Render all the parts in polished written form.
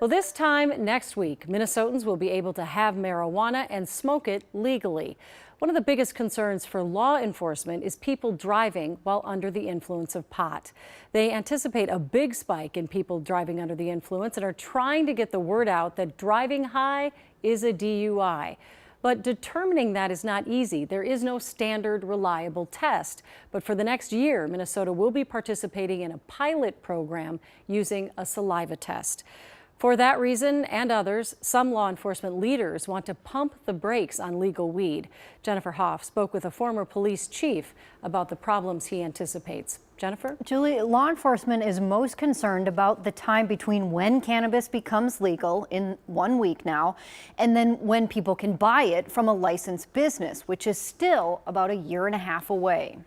Well, this time next week, Minnesotans will be able to have marijuana and smoke it legally. One of the biggest concerns for law enforcement is people driving while under the influence of pot. They anticipate a big spike in people driving under the influence and are trying to get the word out that driving high is a DUI. But determining that is not easy. There is no standard, reliable test. But for the next year, Minnesota will be participating in a pilot program using a saliva test. For that reason and others, some law enforcement leaders want to pump the brakes on legal weed. Jennifer Hoff spoke with a former police chief about the problems he anticipates. Jennifer? Julie, law enforcement is most concerned about the time between when cannabis becomes legal in 1 week now, and then when people can buy it from a licensed business, which is still about a year and a half away.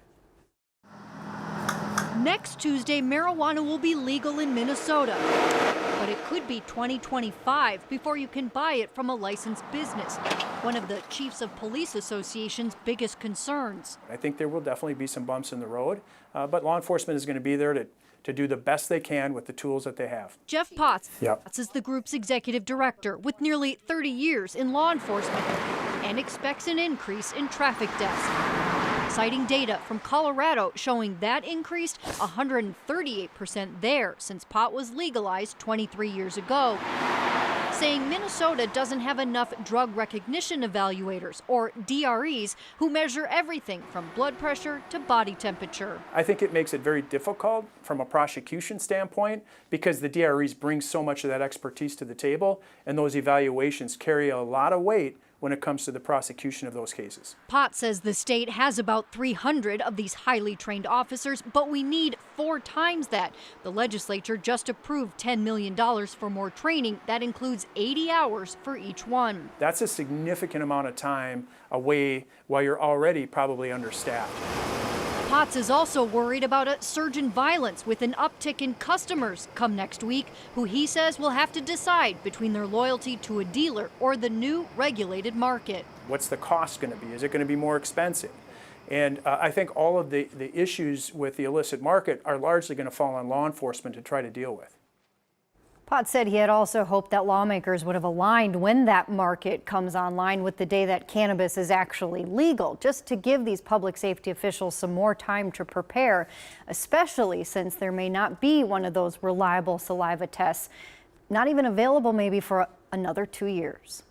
Next Tuesday, marijuana will be legal in Minnesota, but it could be 2025 before you can buy it from a licensed business, one of the Chiefs of Police Association's biggest concerns. I think there will definitely be some bumps in the road, but law enforcement is going to be there to do the best they can with the tools that they have. Jeff Potts Yep. is the group's executive director with nearly 30 years in law enforcement and expects an increase in traffic deaths, citing data from Colorado showing that increased 138% there since pot was legalized 23 years ago, saying Minnesota doesn't have enough drug recognition evaluators, or DREs, who measure everything from blood pressure to body temperature. I think it makes it very difficult from a prosecution standpoint because the DREs bring so much of that expertise to the table, and those evaluations carry a lot of weight when it comes to the prosecution of those cases. Potts says the state has about 300 of these highly trained officers, but we need 4 times that. The legislature just approved $10 million for more training. That includes 80 hours for each one. That's a significant amount of time away while you're already probably understaffed. Potts is also worried about a surge in violence with an uptick in customers come next week, who he says will have to decide between their loyalty to a dealer or the new regulated market. What's the cost going to be? Is it going to be more expensive? And I think all of the issues with the illicit market are largely going to fall on law enforcement to try to deal with. Potts said he had also hoped that lawmakers would have aligned when that market comes online with the day that cannabis is actually legal, just to give these public safety officials some more time to prepare, especially since there may not be one of those reliable saliva tests, not even available maybe for another 2 years.